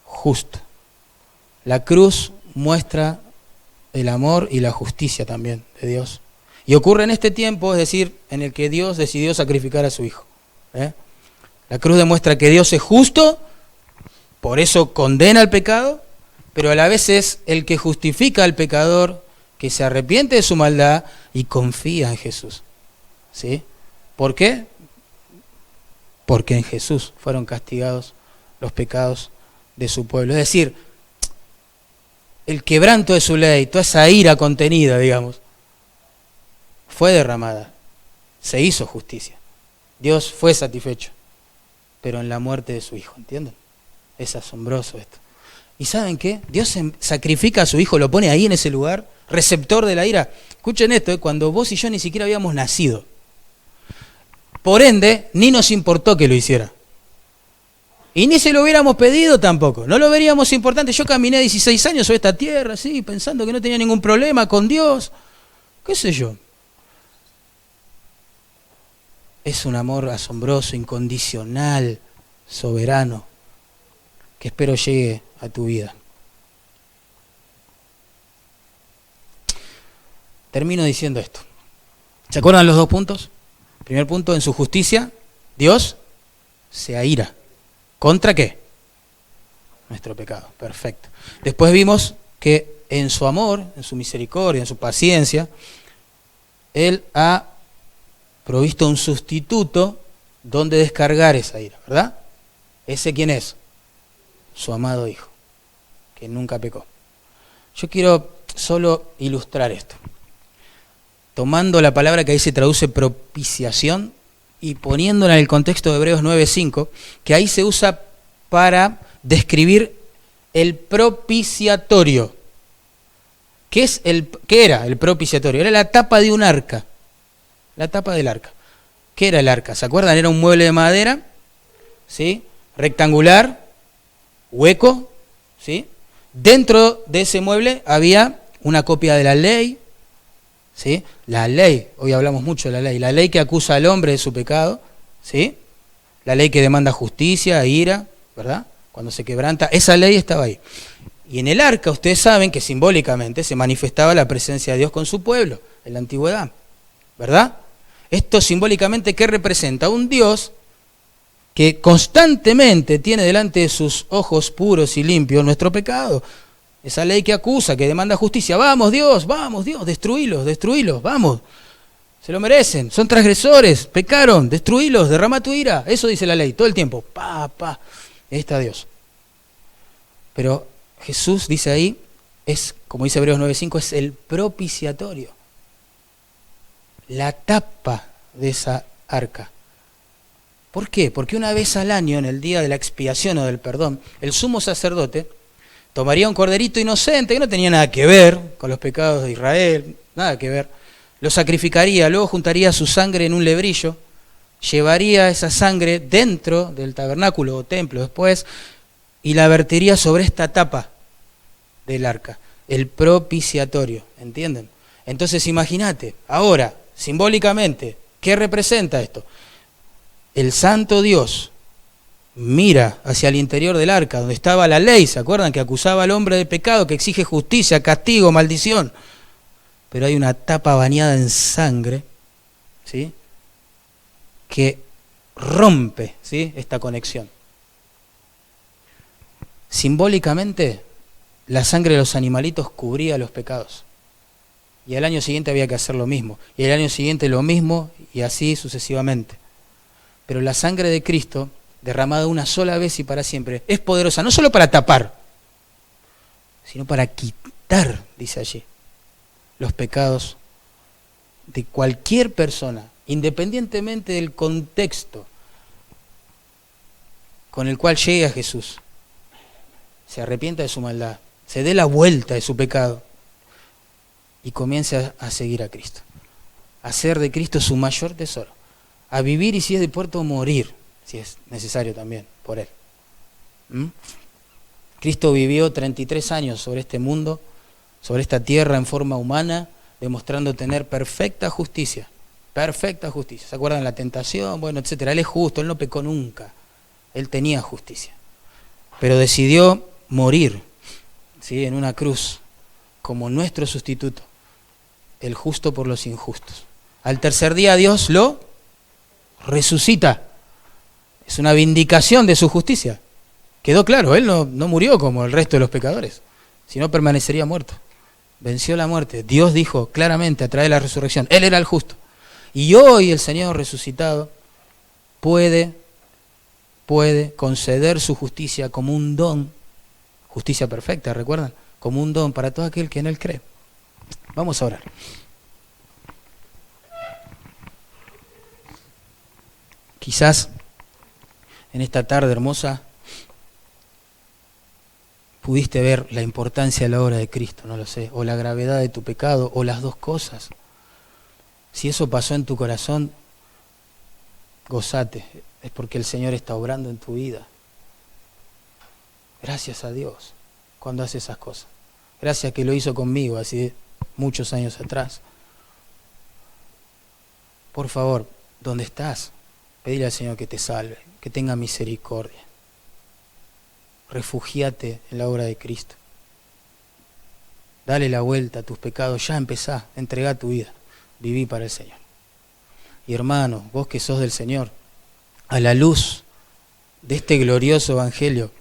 justo. La cruz muestra el amor y la justicia también de Dios. Y ocurre en este tiempo, es decir, en el que Dios decidió sacrificar a su Hijo. La cruz demuestra que Dios es justo, por eso condena al pecado, pero a la vez es el que justifica al pecador, que se arrepiente de su maldad y confía en Jesús. ¿Sí? ¿Por qué? Porque en Jesús fueron castigados los pecados de su pueblo. Es decir, el quebranto de su ley, toda esa ira contenida, digamos, fue derramada. Se hizo justicia. Dios fue satisfecho, pero en la muerte de su Hijo, ¿entienden? Es asombroso esto. ¿Y saben qué? Dios sacrifica a su Hijo, lo pone ahí en ese lugar, receptor de la ira. Escuchen esto, cuando vos y yo ni siquiera habíamos nacido. Por ende, ni nos importó que lo hiciera. Y ni se lo hubiéramos pedido tampoco, no lo veríamos importante. Yo caminé 16 años sobre esta tierra, así, pensando que no tenía ningún problema con Dios. ¿Qué sé yo? Es un amor asombroso, incondicional, soberano, que espero llegue a tu vida. Termino diciendo esto. ¿Se acuerdan los dos puntos? Primer punto, en su justicia, Dios se aira. ¿Contra qué? Nuestro pecado. Perfecto. Después vimos que en su amor, en su misericordia, en su paciencia, Él ha provisto un sustituto donde descargar esa ira, ¿verdad? ¿Ese quién es? Su amado Hijo, que nunca pecó. Yo quiero solo ilustrar esto, tomando la palabra que ahí se traduce propiciación y poniéndola en el contexto de Hebreos 9:5, que ahí se usa para describir el propiciatorio. ¿Qué era el propiciatorio? Era la tapa de un arca. La tapa del arca. ¿Qué era el arca? ¿Se acuerdan? Era un mueble de madera, ¿sí? Rectangular, hueco, ¿sí? Dentro de ese mueble había una copia de la ley, ¿sí? La ley, hoy hablamos mucho de la ley que acusa al hombre de su pecado, ¿sí? La ley que demanda justicia, ira, ¿verdad? Cuando se quebranta, esa ley estaba ahí. Y en el arca, ustedes saben que simbólicamente se manifestaba la presencia de Dios con su pueblo, en la antigüedad, ¿verdad? Esto simbólicamente, ¿qué representa? Un Dios que constantemente tiene delante de sus ojos puros y limpios nuestro pecado. Esa ley que acusa, que demanda justicia. Vamos Dios, destruílos, vamos. Se lo merecen, son transgresores, pecaron, destruílos, derrama tu ira. Eso dice la ley todo el tiempo. Ahí está Dios. Pero Jesús dice ahí, es, como dice Hebreos 9:5, es el propiciatorio. La tapa de esa arca. ¿Por qué? Porque una vez al año, en el día de la expiación o del perdón, el sumo sacerdote tomaría un corderito inocente que no tenía nada que ver con los pecados de Israel, nada que ver, lo sacrificaría, luego juntaría su sangre en un lebrillo, llevaría esa sangre dentro del tabernáculo o templo después y la vertiría sobre esta tapa del arca, el propiciatorio, ¿entienden? Entonces imagínate, ahora, simbólicamente, ¿qué representa esto? El santo Dios mira hacia el interior del arca, donde estaba la ley, ¿se acuerdan? Que acusaba al hombre de pecado, que exige justicia, castigo, maldición. Pero hay una tapa bañada en sangre, ¿sí? Que rompe, ¿sí? Esta conexión. Simbólicamente, la sangre de los animalitos cubría los pecados. Y al año siguiente había que hacer lo mismo. Y el año siguiente lo mismo, y así sucesivamente. Pero la sangre de Cristo, derramada una sola vez y para siempre, es poderosa, no solo para tapar, sino para quitar, dice allí, los pecados de cualquier persona, independientemente del contexto con el cual llegue a Jesús. Se arrepienta de su maldad, se dé la vuelta de su pecado y comience a seguir a Cristo, a hacer de Cristo su mayor tesoro, a vivir y si es de puerto morir, si es necesario también, por Él. Cristo vivió 33 años sobre este mundo, sobre esta tierra en forma humana, demostrando tener perfecta justicia. Perfecta justicia. ¿Se acuerdan de la tentación? Bueno, etcétera. Él es justo, Él no pecó nunca. Él tenía justicia. Pero decidió morir, ¿sí?, en una cruz como nuestro sustituto, el justo por los injustos. Al tercer día Dios lo resucita. Es una vindicación de su justicia. Quedó claro, Él no murió como el resto de los pecadores, sino permanecería muerto. Venció la muerte. Dios dijo claramente a través de la resurrección, Él era el justo. Y hoy el Señor resucitado puede conceder su justicia como un don, justicia perfecta, ¿recuerdan? Como un don para todo aquel que en Él cree. Vamos a orar. Quizás en esta tarde hermosa pudiste ver la importancia de la obra de Cristo, no lo sé, o la gravedad de tu pecado, o las dos cosas. Si eso pasó en tu corazón, gozate, es porque el Señor está obrando en tu vida. Gracias a Dios cuando hace esas cosas. Gracias que lo hizo conmigo hace muchos años atrás. Por favor, donde estás, pedile al Señor que te salve, que tenga misericordia. Refugíate en la obra de Cristo. Dale la vuelta a tus pecados, ya empezá, entregá tu vida, viví para el Señor. Y hermano, vos que sos del Señor, a la luz de este glorioso evangelio,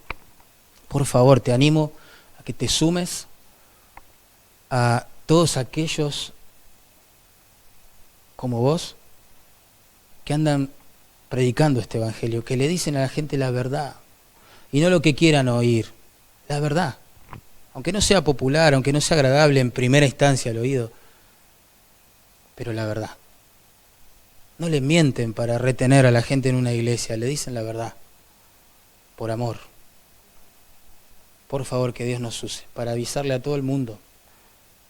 por favor, te animo a que te sumes a todos aquellos como vos que andan predicando este evangelio, que le dicen a la gente la verdad. Y no lo que quieran oír, la verdad. Aunque no sea popular, aunque no sea agradable en primera instancia al oído, pero la verdad. No le mienten para retener a la gente en una iglesia, le dicen la verdad, por amor. Por favor, que Dios nos use para avisarle a todo el mundo,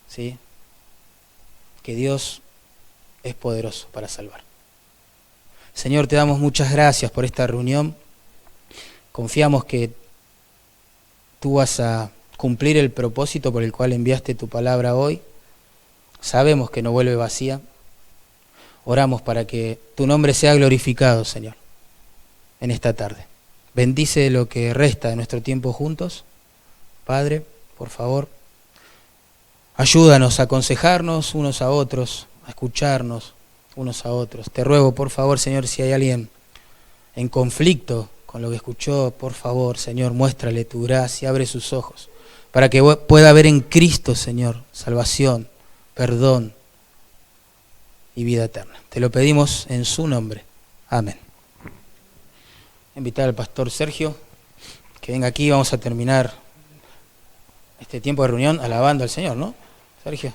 ¿sí?, que Dios es poderoso para salvar. Señor, te damos muchas gracias por esta reunión. Confiamos que tú vas a cumplir el propósito por el cual enviaste tu palabra hoy. Sabemos que no vuelve vacía. Oramos para que tu nombre sea glorificado, Señor, en esta tarde. Bendice lo que resta de nuestro tiempo juntos. Padre, por favor, ayúdanos a aconsejarnos unos a otros, a escucharnos unos a otros. Te ruego, por favor, Señor, si hay alguien en conflicto con lo que escuchó, por favor, Señor, muéstrale tu gracia, abre sus ojos, para que pueda ver en Cristo, Señor, salvación, perdón y vida eterna. Te lo pedimos en su nombre. Amén. Invitar al pastor Sergio que venga aquí. Vamos a terminar este tiempo de reunión alabando al Señor, ¿no? Sergio.